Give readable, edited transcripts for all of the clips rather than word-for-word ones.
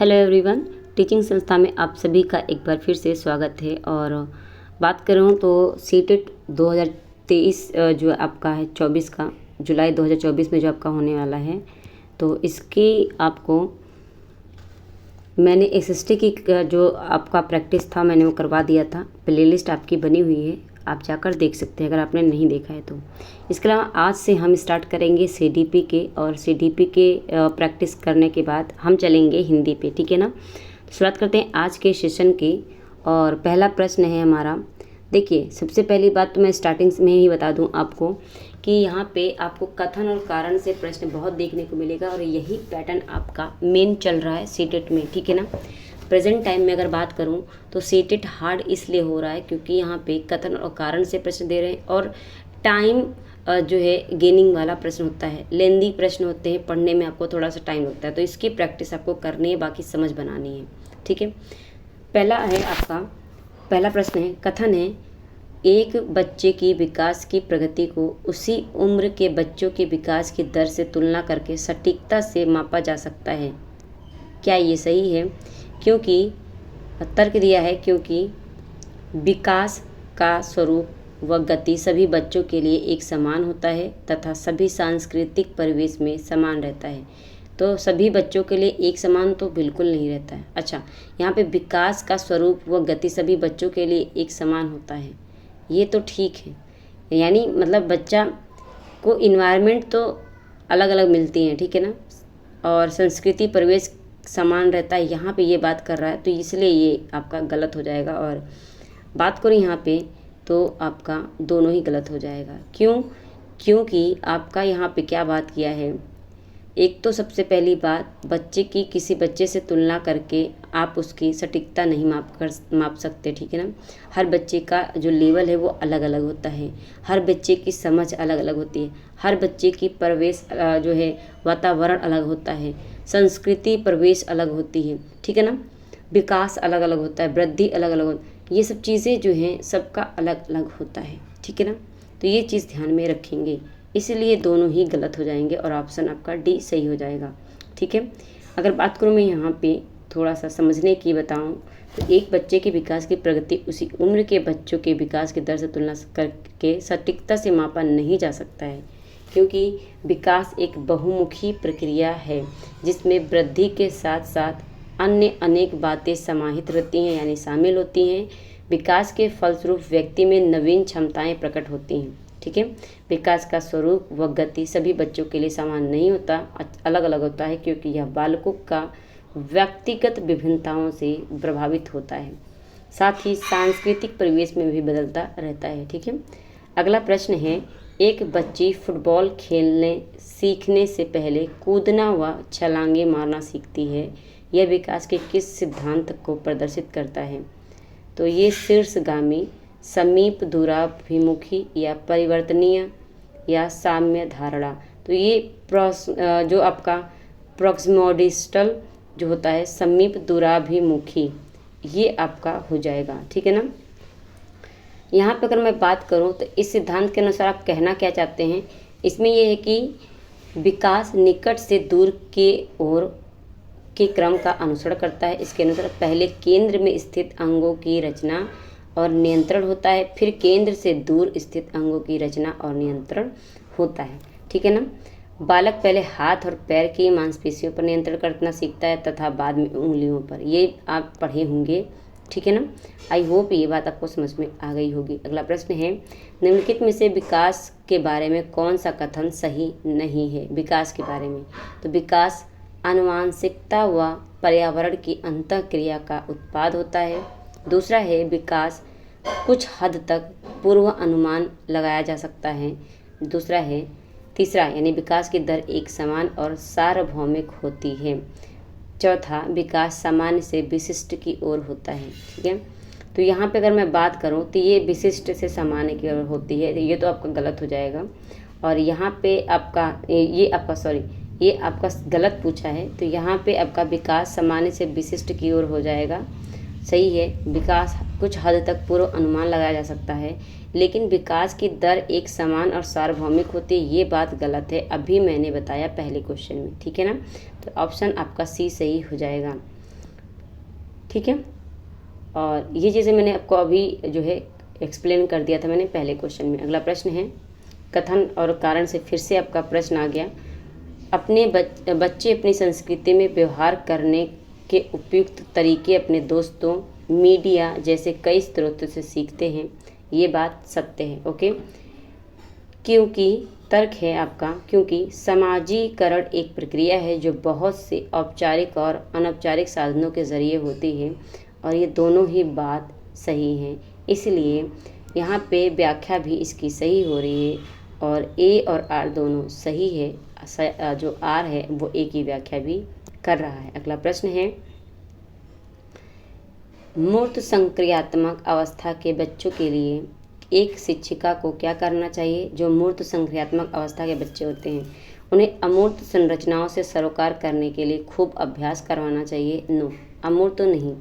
Hello everyone, teaching संस्था में आप सभी का एक बार फिर से स्वागत है। और बात करूँ तो सीटेट 2023 जो आपका है 24 का जुलाई 2024 में जो आपका होने वाला है, तो इसकी आपको मैंने एसएसटी की जो आपका प्रैक्टिस था मैंने वो करवा दिया था। प्लेलिस्ट आपकी बनी हुई है, आप जाकर देख सकते हैं अगर आपने नहीं देखा है तो। इसके अलावा आज से हम स्टार्ट करेंगे सीडीपी के, और सीडीपी के प्रैक्टिस करने के बाद हम चलेंगे हिंदी पे, ठीक है ना। तो शुरुआत करते हैं आज के सेशन की। और पहला प्रश्न है हमारा, देखिए सबसे पहली बात तो मैं स्टार्टिंग में ही बता दूं आपको कि यहाँ पे आपको कथन और कारण से प्रश्न बहुत देखने को मिलेगा, और यही पैटर्न आपका मेन चल रहा है सीटेट में, ठीक है ना। प्रेजेंट टाइम में अगर बात करूं तो सीटेट हार्ड इसलिए हो रहा है क्योंकि यहाँ पे कथन और कारण से प्रश्न दे रहे हैं, और टाइम जो है गेनिंग वाला प्रश्न होता है, लेंदी प्रश्न होते हैं, पढ़ने में आपको थोड़ा सा टाइम लगता है, तो इसकी प्रैक्टिस आपको करनी है, बाकी समझ बनानी है, ठीक है। पहला है आपका, पहला प्रश्न है, कथन है, एक बच्चे की विकास की प्रगति को उसी उम्र के बच्चों के विकास की दर से तुलना करके सटीकता से मापा जा सकता है। क्या ये सही है? क्योंकि तर्क दिया है, क्योंकि विकास का स्वरूप व गति सभी बच्चों के लिए एक समान होता है तथा सभी सांस्कृतिक परिवेश में समान रहता है। तो सभी बच्चों के लिए एक समान तो बिल्कुल नहीं रहता है। अच्छा, यहाँ पे विकास का स्वरूप व गति सभी बच्चों के लिए एक समान होता है, ये तो ठीक है, यानी मतलब बच्चा को इन्वायरमेंट तो अलग अलग मिलती हैं, ठीक है ना, और संस्कृति परिवेश समान रहता है, यहाँ पे ये बात कर रहा है, तो इसलिए ये आपका गलत हो जाएगा। और बात करें यहाँ पे तो आपका दोनों ही गलत हो जाएगा। क्यों? क्योंकि आपका यहाँ पे क्या बात किया है, एक तो सबसे पहली बात, बच्चे की किसी बच्चे से तुलना करके आप उसकी सटीकता नहीं माप सकते, ठीक है ना। हर बच्चे का जो लेवल है वो अलग अलग होता है, हर बच्चे की समझ अलग अलग होती है, हर बच्चे की परिवेश जो है वातावरण अलग होता है, संस्कृति परिवेश अलग होती है, ठीक है ना, विकास अलग अलग होता है, वृद्धि अलग अलग होती है, ये सब चीज़ें जो हैं सबका अलग अलग होता है, ठीक है ना। तो ये चीज़ ध्यान में रखेंगे, इसलिए दोनों ही गलत हो जाएंगे और ऑप्शन आपका डी सही हो जाएगा, ठीक है। अगर बात करूँ मैं यहाँ पे थोड़ा सा समझने की बताऊँ तो एक बच्चे के विकास की प्रगति उसी उम्र के बच्चों के विकास की दर से तुलना करके सटीकता से मापा नहीं जा सकता है, क्योंकि विकास एक बहुमुखी प्रक्रिया है जिसमें वृद्धि के साथ साथ अन्य अनेक बातें समाहित रहती हैं, यानी शामिल होती हैं। विकास के फलस्वरूप व्यक्ति में नवीन क्षमताएं प्रकट होती हैं, ठीक है। विकास का स्वरूप व गति सभी बच्चों के लिए समान नहीं होता, अलग अलग होता है, क्योंकि यह बालकों का व्यक्तिगत विभिन्नताओं से प्रभावित होता है, साथ ही सांस्कृतिक परिवेश में भी बदलता रहता है, ठीक है। अगला प्रश्न है, एक बच्ची फुटबॉल खेलने सीखने से पहले कूदना व छलांगे मारना सीखती है, यह विकास के किस सिद्धांत को प्रदर्शित करता है? तो ये शीर्षगामी, समीप दूराभिमुखी या परिवर्तनीय या साम्य धारणा। तो ये जो आपका प्रॉक्सिमोडिस्टल जो होता है, समीप दूराभिमुखी, ये आपका हो जाएगा, ठीक है ना। यहाँ पे अगर मैं बात करूँ तो इस सिद्धांत के अनुसार आप कहना क्या चाहते हैं, इसमें यह है कि विकास निकट से दूर के ओर के क्रम का अनुसरण करता है। इसके अनुसार पहले केंद्र में स्थित अंगों की रचना और नियंत्रण होता है, फिर केंद्र से दूर स्थित अंगों की रचना और नियंत्रण होता है, ठीक है ना। बालक पहले हाथ और पैर की मांसपेशियों पर नियंत्रण करना सीखता है तथा बाद में उंगलियों पर, ये आप पढ़े होंगे, ठीक है ना। आई होप ये बात आपको समझ में आ गई होगी। अगला प्रश्न है, निम्नलिखित में से विकास के बारे में कौन सा कथन सही नहीं है? विकास के बारे में, तो विकास आनुवांशिकता व पर्यावरण की अंतःक्रिया का उत्पाद होता है। दूसरा है, विकास कुछ हद तक पूर्व अनुमान लगाया जा सकता है। दूसरा है, तीसरा यानी विकास की दर एक समान और सार्वभौमिक होती है। चौथा, विकास सामान्य से विशिष्ट की ओर होता है, ठीक है। तो यहाँ पे अगर मैं बात करूँ तो ये विशिष्ट से सामान्य की ओर होती है, ये तो आपका गलत हो जाएगा। और यहाँ पे आपका ये आपका गलत पूछा है, तो यहाँ पे आपका विकास सामान्य से विशिष्ट की ओर हो जाएगा, सही है। विकास कुछ हद तक पूर्व अनुमान लगाया जा सकता है, लेकिन विकास की दर एक समान और सार्वभौमिक होती है, ये बात गलत है, अभी मैंने बताया पहले क्वेश्चन में, ठीक है ना। तो ऑप्शन आपका सी सही हो जाएगा। ठीक है। और ये चीज़ें मैंने आपको अभी जो है एक्सप्लेन कर दिया था मैंने पहले क्वेश्चन में। अगला प्रश्न है, कथन और कारण से फिर से आपका प्रश्न आ गया। अपने बच्चे अपनी संस्कृति में व्यवहार करने के उपयुक्त तरीके अपने दोस्तों, मीडिया जैसे कई स्रोतों से सीखते हैं। ये बात सत्य है। ओके, क्योंकि तर्क है आपका, क्योंकि समाजीकरण एक प्रक्रिया है जो बहुत से औपचारिक और अनौपचारिक साधनों के ज़रिए होती है और ये दोनों ही बात सही हैं। इसलिए यहाँ पे व्याख्या भी इसकी सही हो रही है और ए और आर दोनों सही है। जो आर है वो ए की व्याख्या भी कर रहा है। अगला प्रश्न है, मूर्त संक्रियात्मक अवस्था के बच्चों के लिए एक शिक्षिका को क्या करना चाहिए? जो मूर्त संक्रियात्मक अवस्था के बच्चे होते हैं उन्हें अमूर्त संरचनाओं से सरोकार करने के लिए खूब अभ्यास करवाना चाहिए। नो, अमूर्त तो नहीं,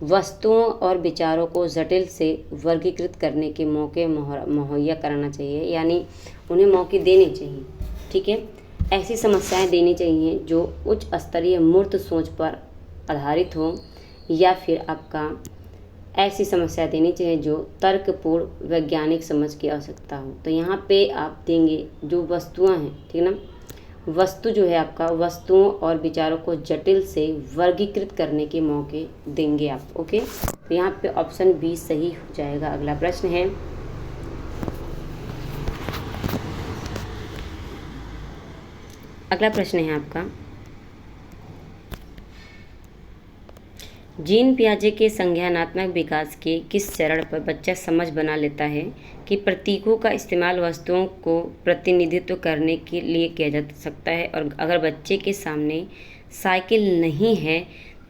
वस्तुओं और विचारों को जटिल से वर्गीकृत करने के मौके मुहैया कराना चाहिए, यानी उन्हें मौके देने चाहिए। ठीक है, ऐसी समस्याएं देनी चाहिए जो उच्च स्तरीय मूर्त सोच पर आधारित हो, या फिर आपका ऐसी समस्या देनी चाहिए जो तर्कपूर्ण वैज्ञानिक समझ की आवश्यकता हो। तो यहाँ पे आप देंगे जो वस्तुएं हैं, ठीक है ना, वस्तु जो है आपका वस्तुओं और विचारों को जटिल से वर्गीकृत करने के मौके देंगे आप। ओके, तो यहाँ पे ऑप्शन बी सही हो जाएगा। अगला प्रश्न है, अगला प्रश्न है आपका, जीन पियाजे के संज्ञानात्मक विकास के किस चरण पर बच्चा समझ बना लेता है कि प्रतीकों का इस्तेमाल वस्तुओं को प्रतिनिधित्व करने के लिए किया जा सकता है, और अगर बच्चे के सामने साइकिल नहीं है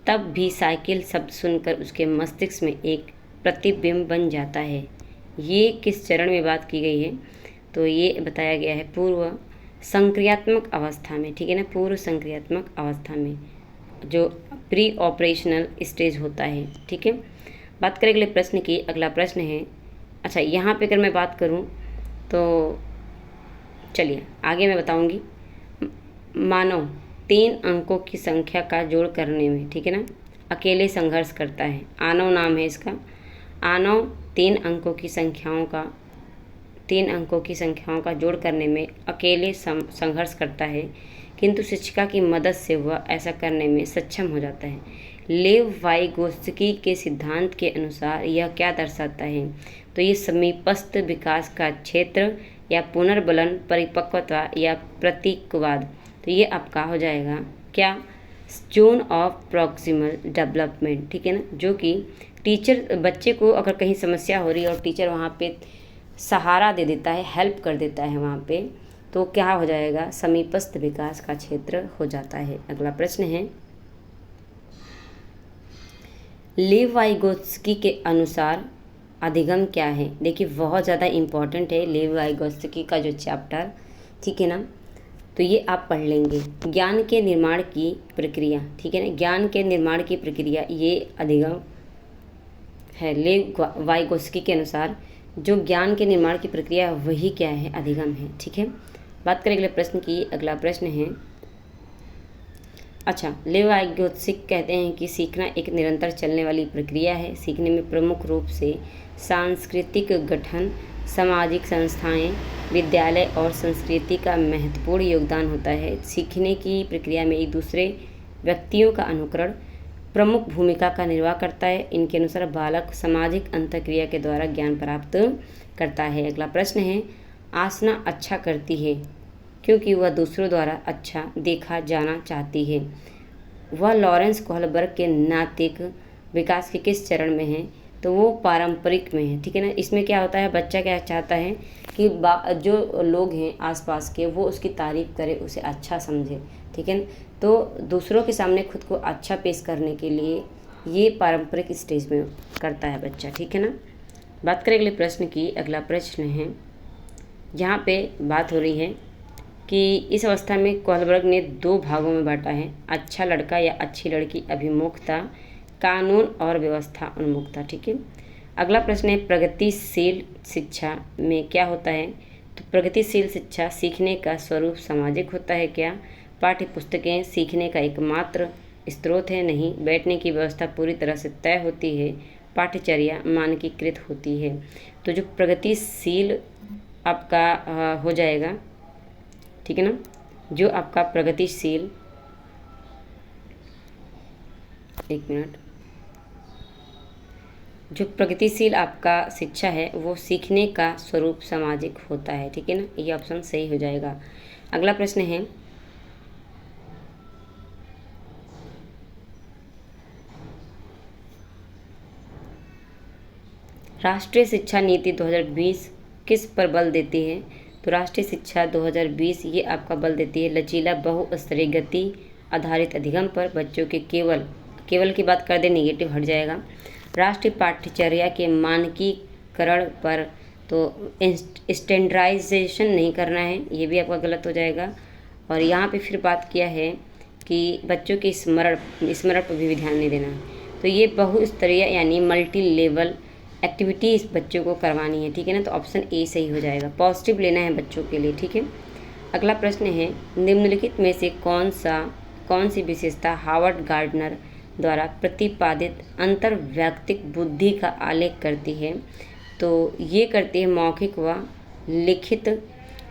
तब भी साइकिल शब्द सुनकर उसके मस्तिष्क में एक प्रतिबिंब बन जाता है। ये किस चरण में बात की गई है? तो ये बताया गया है पूर्व संक्रियात्मक अवस्था में। ठीक है ना, पूर्व संक्रियात्मक अवस्था में जो प्री ऑपरेशनल स्टेज होता है। ठीक है, बात करें अगले प्रश्न की। अगला प्रश्न है, अच्छा यहाँ पे अगर मैं बात करूँ तो चलिए आगे मैं बताऊँगी। मानव 3 अंकों की संख्या का जोड़ करने में, ठीक है ना, अकेले संघर्ष करता है। आनव नाम है इसका। आनव 3 अंकों की संख्याओं का जोड़ करने में अकेले संघर्ष करता है, किंतु शिक्षिका की मदद से वह ऐसा करने में सक्षम हो जाता है। लेव वाइगोत्स्की के सिद्धांत के अनुसार यह क्या दर्शाता है? तो ये समीपस्थ विकास का क्षेत्र या पुनर्बलन, परिपक्वता या प्रतीकवाद। तो ये आपका हो जाएगा क्या? Zone of proximal development. ठीक है ना, जो कि टीचर बच्चे को अगर कहीं समस्या हो रही है और टीचर वहाँ पे सहारा दे देता है, हेल्प कर देता है वहाँ पे, तो क्या हो जाएगा? समीपस्थ विकास का क्षेत्र हो जाता है। अगला प्रश्न है, लेव वाइगोत्स्की के अनुसार अधिगम क्या है? देखिए बहुत ज़्यादा इम्पॉर्टेंट है लेव वाइगोत्स्की का जो चैप्टर, ठीक है ना, तो ये आप पढ़ लेंगे। ज्ञान के निर्माण की प्रक्रिया, ठीक है ना, ज्ञान के निर्माण की प्रक्रिया ये अधिगम है। लेव वाइगोत्स्की के अनुसार जो ज्ञान के निर्माण की प्रक्रिया है वही क्या है? अधिगम है। ठीक है, बात करें अगले प्रश्न की। अगला प्रश्न है, अच्छा लेव वाइगोत्स्की कहते हैं कि सीखना एक निरंतर चलने वाली प्रक्रिया है। सीखने में प्रमुख रूप से सांस्कृतिक गठन, सामाजिक संस्थाएं, विद्यालय और संस्कृति का महत्वपूर्ण योगदान होता है। सीखने की प्रक्रिया में एक दूसरे व्यक्तियों का अनुकरण प्रमुख भूमिका का निर्वाह करता है। इनके अनुसार बालक सामाजिक अंतःक्रिया के द्वारा ज्ञान प्राप्त करता है। अगला प्रश्न है, आसना अच्छा करती है क्योंकि वह दूसरों द्वारा अच्छा देखा जाना चाहती है। वह लॉरेंस कोहलबर्ग के नैतिक विकास के किस चरण में है? तो वो पारंपरिक में है। ठीक है ना, इसमें क्या होता है, बच्चा क्या चाहता है कि जो लोग हैं आसपास के वो उसकी तारीफ़ करे, उसे अच्छा समझे। ठीक है ना, तो दूसरों के सामने खुद को अच्छा पेश करने के लिए ये पारंपरिक स्टेज में करता है बच्चा। ठीक है ना, बात करें अगले प्रश्न की। अगला प्रश्न है, यहाँ पे बात हो रही है कि इस अवस्था में कोहलबर्ग ने 2 भागों में बांटा है, अच्छा लड़का या अच्छी लड़की अभिमुखता, कानून और व्यवस्था उन्मुखता। ठीक है, अगला प्रश्न है, प्रगतिशील शिक्षा में क्या होता है? तो प्रगतिशील शिक्षा सीखने का स्वरूप सामाजिक होता है क्या? पाठ्य पुस्तकें सीखने का एकमात्र स्रोत है? नहीं। बैठने की व्यवस्था पूरी तरह से तय होती है? पाठ्यचर्या मानकीकृत होती है? तो जो प्रगतिशील आपका हो जाएगा, ठीक है ना, जो आपका प्रगतिशील, एक मिनट, जो प्रगतिशील आपका शिक्षा है वो सीखने का स्वरूप सामाजिक होता है, ठीक है ना, ये ऑप्शन सही हो जाएगा। अगला प्रश्न है, राष्ट्रीय शिक्षा नीति 2020 किस पर बल देती है? तो राष्ट्रीय शिक्षा 2020 ये आपका बल देती है लचीला बहुस्तरीय गति आधारित अधिगम पर। बच्चों के केवल की बात कर दे, निगेटिव हट जाएगा। राष्ट्रीय पाठ्यचर्या के मानकीकरण पर, तो स्टैंडर्डाइजेशन नहीं करना है, ये भी आपका गलत हो जाएगा। और यहाँ पे फिर बात किया है कि बच्चों के स्मरण पर भी ध्यान नहीं देना है। तो ये बहुस्तरीय यानी मल्टी लेवल एक्टिविटी इस बच्चों को करवानी है, ठीक है ना, तो ऑप्शन ए सही हो जाएगा। पॉजिटिव लेना है बच्चों के लिए, ठीक है। अगला प्रश्न है, निम्नलिखित में से कौन सी विशेषता हार्वर्ड गार्डनर द्वारा प्रतिपादित अंतर्वैयक्तिक बुद्धि का आलेख करती है? तो ये करती है मौखिक व लिखित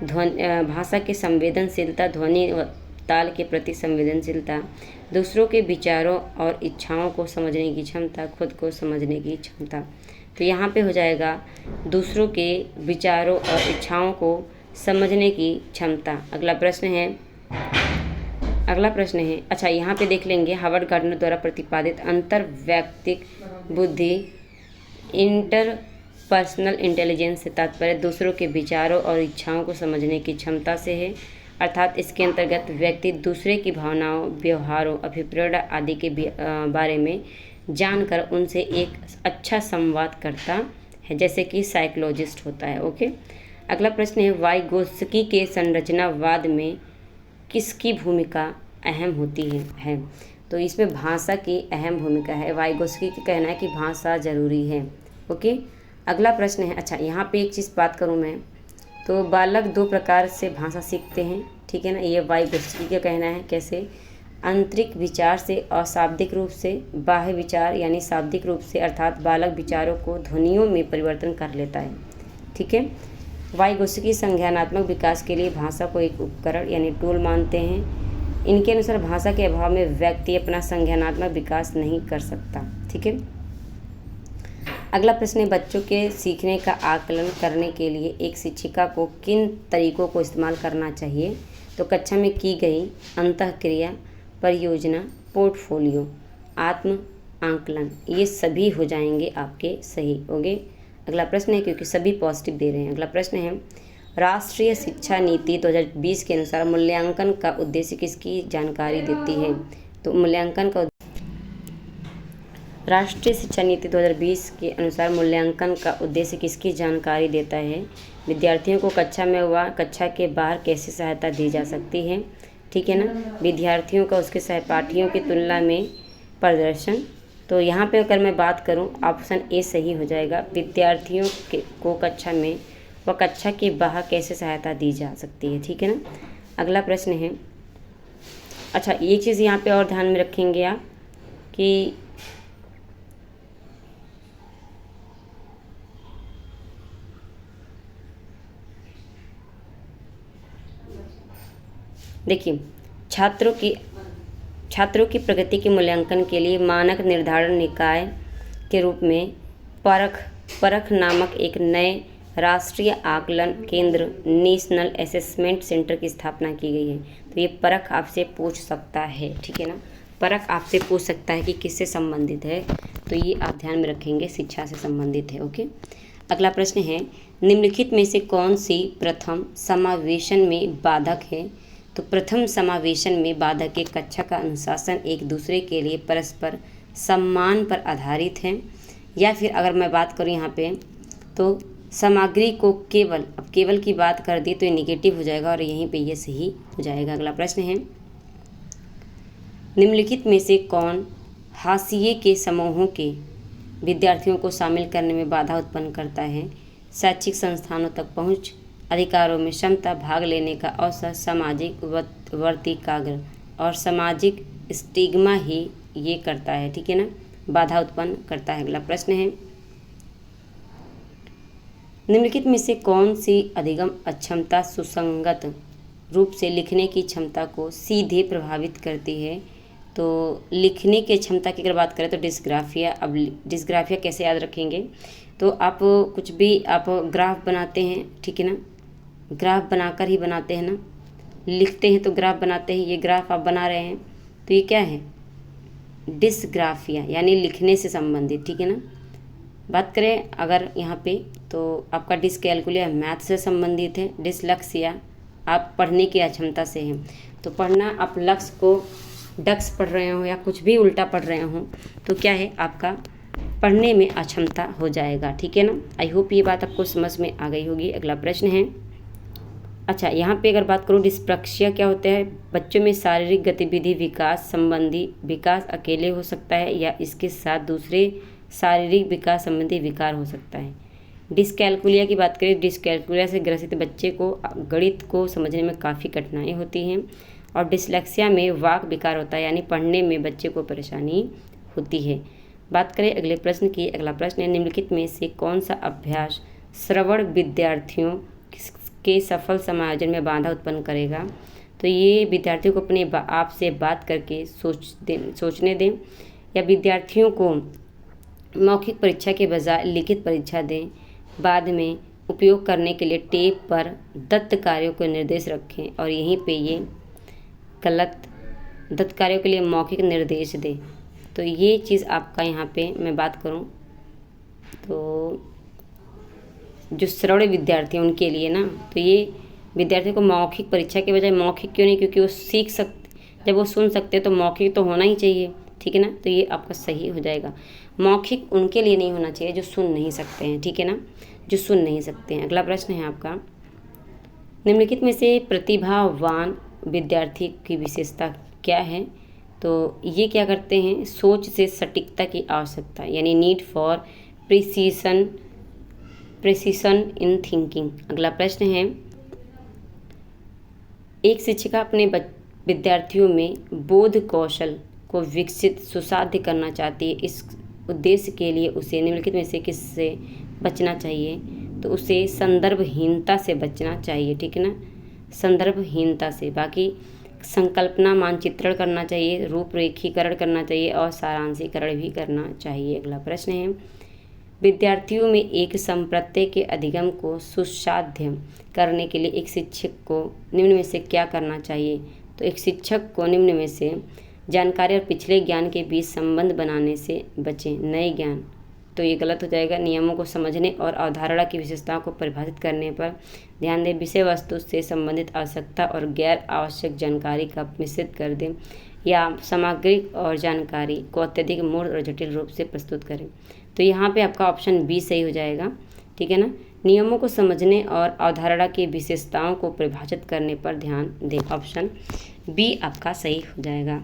भाषा की संवेदनशीलता, ध्वनि व ताल के प्रति संवेदनशीलता, दूसरों के विचारों और इच्छाओं को समझने की क्षमता, खुद को समझने की क्षमता। तो यहाँ पे हो जाएगा दूसरों के विचारों और इच्छाओं को समझने की क्षमता। अगला प्रश्न है, अच्छा यहाँ पे देख लेंगे, हार्वर्ड गार्डनर द्वारा प्रतिपादित अंतर्वैयक्तिक बुद्धि, इंटरपर्सनल इंटेलिजेंस से तात्पर्य दूसरों के विचारों और इच्छाओं को समझने की क्षमता से है। अर्थात इसके अंतर्गत व्यक्ति दूसरे की भावनाओं, व्यवहारों, अभिप्रेरणा आदि के बारे में जानकर उनसे एक अच्छा संवाद करता है, जैसे कि साइकोलॉजिस्ट होता है। ओके। अगला प्रश्न है, वाइगोत्स्की के संरचनावाद में किसकी भूमिका अहम होती है? तो इसमें भाषा की अहम भूमिका है। वाइगोत्स्की का कहना है कि भाषा ज़रूरी है। ओके। अगला प्रश्न है, अच्छा यहाँ पे एक चीज़ बात करूँ मैं, तो बालक 2 प्रकार से भाषा सीखते हैं, ठीक है ना, ये वाइगोत्स्की का कहना है। कैसे? आंतरिक विचार से और शाब्दिक रूप से। बाह्य विचार यानी शाब्दिक रूप से, अर्थात बालक विचारों को ध्वनियों में परिवर्तन कर लेता है, ठीक है। वाइगोत्स्की संज्ञानात्मक विकास के लिए भाषा को एक उपकरण यानी टूल मानते हैं। इनके अनुसार भाषा के अभाव में व्यक्ति अपना संज्ञानात्मक विकास नहीं कर सकता, ठीक है। अगला प्रश्न है, बच्चों के सीखने का आकलन करने के लिए एक शिक्षिका को किन तरीकों को इस्तेमाल करना चाहिए? तो कक्षा में की गई अंतःक्रिया, परियोजना, पोर्टफोलियो, आत्म आंकलन, ये सभी हो जाएंगे आपके सही होंगे। अगला प्रश्न है, क्योंकि सभी पॉजिटिव दे रहे हैं। अगला प्रश्न है, राष्ट्रीय शिक्षा नीति 2020 के अनुसार मूल्यांकन का उद्देश्य किसकी जानकारी देती है? तो मूल्यांकन का राष्ट्रीय शिक्षा नीति 2020 के अनुसार मूल्यांकन का उद्देश्य किसकी जानकारी देता है? विद्यार्थियों को कक्षा में व कक्षा के बाहर कैसे सहायता दी जा सकती है, ठीक है ना, विद्यार्थियों का उसके सहपाठियों की तुलना में प्रदर्शन। तो यहाँ पे अगर मैं बात करूँ, ऑप्शन ए सही हो जाएगा, विद्यार्थियों को कक्षा में व कक्षा के बाहर कैसे सहायता दी जा सकती है, ठीक है ना। अगला प्रश्न है, अच्छा एक चीज़ यहाँ पे और ध्यान में रखेंगे आप कि देखिए, छात्रों की प्रगति के मूल्यांकन के लिए मानक निर्धारण निकाय के रूप में परख नामक एक नए राष्ट्रीय आकलन केंद्र नेशनल असेसमेंट सेंटर की स्थापना की गई है। तो ये परख आपसे पूछ सकता है, ठीक है ना, परख आपसे पूछ सकता है कि किससे संबंधित है, तो ये आप ध्यान में रखेंगे, शिक्षा से संबंधित है। ओके। अगला प्रश्न है, निम्नलिखित में से कौन सी प्रथम समावेशन में बाधक है? तो प्रथम समावेशन में बाधक एक कक्षा का अनुशासन एक दूसरे के लिए परस्पर सम्मान पर आधारित है, या फिर अगर मैं बात करूँ यहाँ पे, तो सामग्री को केवल की बात कर दी तो ये निगेटिव हो जाएगा और यहीं पे ये सही हो जाएगा। अगला प्रश्न है, निम्नलिखित में से कौन हाशिए के समूहों के विद्यार्थियों को शामिल करने में बाधा उत्पन्न करता है? शैक्षिक संस्थानों तक पहुंच, अधिकारों में क्षमता, भाग लेने का अवसर, सामाजिक वर्तिकाग्र और सामाजिक स्टिग्मा ही ये करता है, ठीक है ना, बाधा उत्पन्न करता है। अगला प्रश्न है, निम्नलिखित में से कौन सी अधिगम अक्षमता सुसंगत रूप से लिखने की क्षमता को सीधे प्रभावित करती है? तो लिखने की क्षमता की अगर बात करें तो डिस्ग्राफिया। अब डिस्ग्राफिया कैसे याद रखेंगे? तो आप कुछ भी आप ग्राफ बनाते हैं, ठीक है ना, ग्राफ बनाकर ही बनाते हैं ना, लिखते हैं तो ग्राफ बनाते हैं। ये ग्राफ आप बना रहे हैं तो ये क्या है? डिस्ग्राफिया, यानी लिखने से संबंधित, ठीक है ना। बात करें अगर यहाँ पे तो आपका डिसकैलकुलिया मैथ से संबंधित है। डिसलेक्सिया आप पढ़ने की अक्षमता से हैं। तो पढ़ना, आप लक्ष्य को डक्स पढ़ रहे हो या कुछ भी उल्टा पढ़ रहे हो तो क्या है, आपका पढ़ने में अक्षमता हो जाएगा, ठीक है ना। आई होप ये बात आपको समझ में आ गई होगी। अगला प्रश्न है, अच्छा यहाँ पे अगर बात करूँ डिस्प्रक्सिया क्या होता है? बच्चों में शारीरिक गतिविधि विकास संबंधी विकास अकेले हो सकता है या इसके साथ दूसरे शारीरिक विकास संबंधी विकार हो सकता है। डिसकैलकुलिया की बात करें, डिसकैलकुलिया से ग्रसित बच्चे को गणित को समझने में काफ़ी कठिनाई होती है। और डिसलेक्सिया में वाक विकार होता है, यानी पढ़ने में बच्चे को परेशानी होती है। बात करें अगले प्रश्न की। अगला प्रश्न है, निम्नलिखित में से कौन सा अभ्यास श्रवण विद्यार्थियों के सफल समायोजन में बाधा उत्पन्न करेगा? तो ये विद्यार्थियों को अपने आप से बात करके सोचने दें, या विद्यार्थियों को मौखिक परीक्षा के बजाय लिखित परीक्षा दें। बाद में उपयोग करने के लिए टेप पर दत्त कार्यों को निर्देश रखें और यहीं पे ये गलत, दत्त कार्यों के लिए मौखिक निर्देश दें। तो ये चीज़ आपका यहाँ पे मैं बात करूँ तो जो श्रवण विद्यार्थी हैं उनके लिए ना, तो ये विद्यार्थियों को मौखिक परीक्षा के बजाय मौखिक क्यों नहीं, क्योंकि वो सीख सकते, जब वो सुन सकते हैं तो मौखिक तो होना ही चाहिए, ठीक है ना। तो ये आपका सही हो जाएगा। मौखिक उनके लिए नहीं होना चाहिए जो सुन नहीं सकते हैं, ठीक है ना, जो सुन नहीं सकते हैं। अगला प्रश्न है आपका, निम्नलिखित में से प्रतिभावान विद्यार्थी की विशेषता क्या है? तो ये क्या करते हैं, सोच से सटीकता की आवश्यकता, यानी need for precision in thinking. अगला प्रश्न है, एक शिक्षिका अपने विद्यार्थियों में बोध कौशल को विकसित सुसाध्य करना चाहती है। इस उद्देश्य के लिए उसे निम्नलिखित में से किससे बचना चाहिए? तो उसे संदर्भहीनता से बचना चाहिए, ठीक है ना, संदर्भहीनता से। बाकी संकल्पना मानचित्रण करना चाहिए, रूपरेखीकरण करना चाहिए और सारांशीकरण भी करना चाहिए। अगला प्रश्न है, विद्यार्थियों में एक संप्रत्यय के अधिगम को सुसाध्य करने के लिए एक शिक्षक को निम्न में से क्या करना चाहिए? तो एक शिक्षक को निम्न में से जानकारी और पिछले ज्ञान के बीच संबंध बनाने से बचें। नए ज्ञान, तो ये गलत हो जाएगा। नियमों को समझने और अवधारणा की विशेषताओं को परिभाषित करने पर ध्यान दें। विषय वस्तु से संबंधित आवश्यकता और गैर आवश्यक जानकारी का मिश्रित कर दें, या सामग्री और जानकारी को अत्यधिक मूढ़ और जटिल रूप से प्रस्तुत करें। तो यहाँ पे आपका ऑप्शन बी सही हो जाएगा, ठीक है ना। नियमों को समझने और अवधारणा की विशेषताओं को परिभाषित करने पर ध्यान दें। ऑप्शन बी आपका सही हो जाएगा।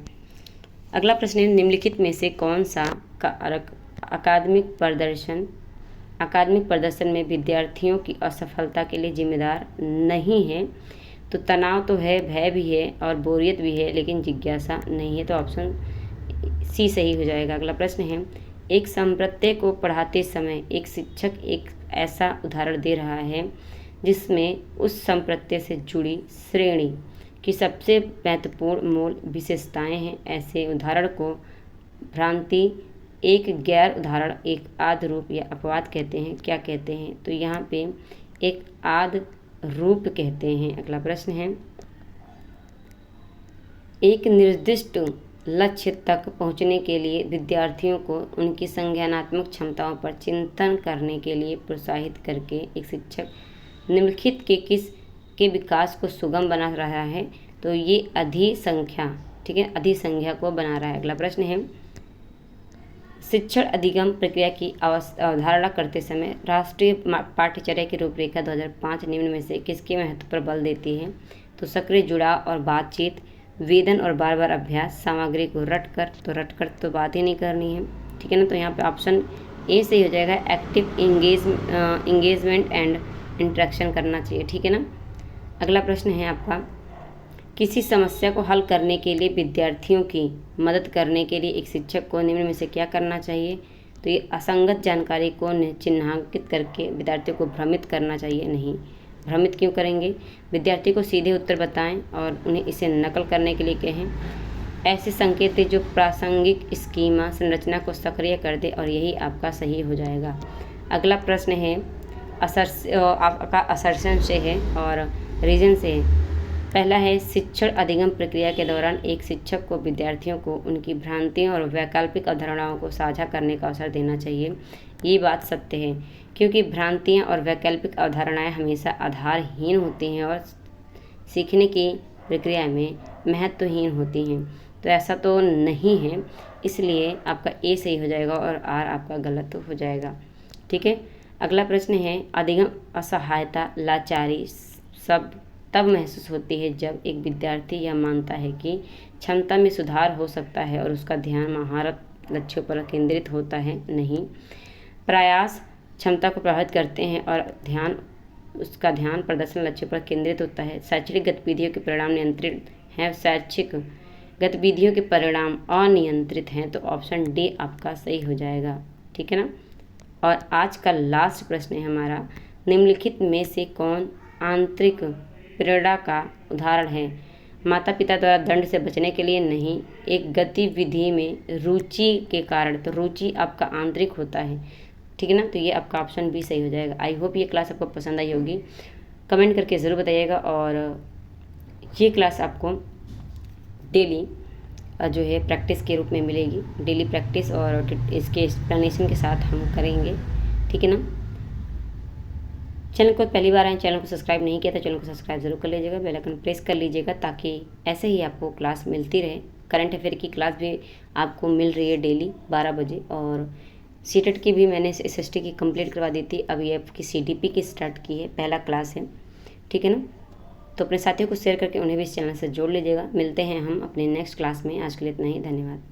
अगला प्रश्न है, निम्नलिखित में से कौन सा कारक अकादमिक प्रदर्शन में विद्यार्थियों की असफलता के लिए जिम्मेदार नहीं है? तो तनाव तो है, भय भी है और बोरियत भी है, लेकिन जिज्ञासा नहीं है। तो ऑप्शन सी सही हो जाएगा। अगला प्रश्न है, एक संप्रत्यय को पढ़ाते समय एक शिक्षक एक ऐसा उदाहरण दे रहा है जिसमें उस संप्रत्यय से जुड़ी श्रेणी की सबसे महत्वपूर्ण मूल विशेषताएं हैं। ऐसे उदाहरण को भ्रांति, एक गैर उदाहरण, एक आद रूप या अपवाद कहते हैं। क्या कहते हैं? तो यहाँ पे एक आद रूप कहते हैं। अगला प्रश्न है, एक निर्दिष्ट लक्ष्य तक पहुँचने के लिए विद्यार्थियों को उनकी संज्ञानात्मक क्षमताओं पर चिंतन करने के लिए प्रोत्साहित करके एक शिक्षक निम्नलिखित के किस के विकास को सुगम बना रहा है? तो ये अधिसंख्या, ठीक है, अधिसंख्या को बना रहा है। अगला प्रश्न है, शिक्षण अधिगम प्रक्रिया की अवधारणा करते समय राष्ट्रीय पाठ्यचर्या की रूपरेखा 2005 निम्न में से किसके महत्व पर बल देती है? तो सक्रिय जुड़ाव और बातचीत, वेदन और बार बार अभ्यास, सामग्री को रट कर तो बात ही नहीं करनी है, ठीक है ना। तो यहाँ पे ऑप्शन ए सही हो जाएगा, एक्टिव एंगेजमेंट एंड इंटरेक्शन करना चाहिए, ठीक है ना। अगला प्रश्न है आपका, किसी समस्या को हल करने के लिए विद्यार्थियों की मदद करने के लिए एक शिक्षक को निम्न में से क्या करना चाहिए? तो ये असंगत जानकारी को चिन्हांकित करके विद्यार्थियों को भ्रमित करना चाहिए नहीं। भ्रमित क्यों करेंगे? विद्यार्थी को सीधे उत्तर बताएं और उन्हें इसे नकल करने के लिए कहें। ऐसे संकेत जो प्रासंगिक स्कीमा संरचना को सक्रिय कर दे और यही आपका सही हो जाएगा। अगला प्रश्न है आपका असर्शन से है और रीजन से है। पहला है शिक्षण अधिगम प्रक्रिया के दौरान एक शिक्षक को विद्यार्थियों को उनकी भ्रांतियों और वैकल्पिक अवधारणाओं को साझा करने का अवसर देना चाहिए। ये बात सत्य है क्योंकि भ्रांतियाँ और वैकल्पिक अवधारणाएं हमेशा आधारहीन होती हैं और सीखने की प्रक्रिया में महत्वहीन होती हैं। तो ऐसा तो नहीं है, इसलिए आपका ए सही हो जाएगा और आर आपका गलत हो जाएगा। ठीक है। अगला प्रश्न है अधिगम असहायता लाचारी सब तब महसूस होती है जब एक विद्यार्थी यह मानता है कि क्षमता में सुधार हो सकता है और उसका ध्यान महारत लक्ष्यों पर केंद्रित होता है नहीं। प्रयास क्षमता को प्रभावित करते हैं और उसका ध्यान प्रदर्शन लक्ष्यों पर केंद्रित होता है। शैक्षणिक गतिविधियों के परिणाम नियंत्रित हैं, शैक्षिक गतिविधियों के परिणाम अनियंत्रित हैं। तो ऑप्शन डी आपका सही हो जाएगा। ठीक है ना। और आज का लास्ट प्रश्न है हमारा, निम्नलिखित में से कौन आंतरिक प्रेरणा का उदाहरण है? माता पिता द्वारा दंड से बचने के लिए नहीं, एक गतिविधि में रुचि के कारण। तो रुचि आपका आंतरिक होता है। ठीक है ना। तो ये आपका ऑप्शन बी सही हो जाएगा। आई होप ये क्लास आपको पसंद आई होगी, कमेंट करके ज़रूर बताइएगा। और ये क्लास आपको डेली जो है प्रैक्टिस के रूप में मिलेगी। डेली प्रैक्टिस और इसके एक्सप्लेनेशन के साथ हम करेंगे। ठीक है ना। चैनल को पहली बार आए, चैनल को सब्सक्राइब नहीं किया तो चैनल को सब्सक्राइब जरूर कर लीजिएगा, बेल आइकन प्रेस कर लीजिएगा ताकि ऐसे ही आपको क्लास मिलती रहे। करंट अफेयर की क्लास भी आपको मिल रही है डेली 12 बजे। और सीटेट की भी मैंने SST की कंप्लीट करवा दी थी, अभी आपकी CDP की स्टार्ट की है, पहला क्लास है। ठीक है ना। तो अपने साथियों को शेयर करके उन्हें भी इस चैनल से जोड़ लीजिएगा। मिलते हैं हम अपने नेक्स्ट क्लास में। आज के लिए इतना ही, धन्यवाद।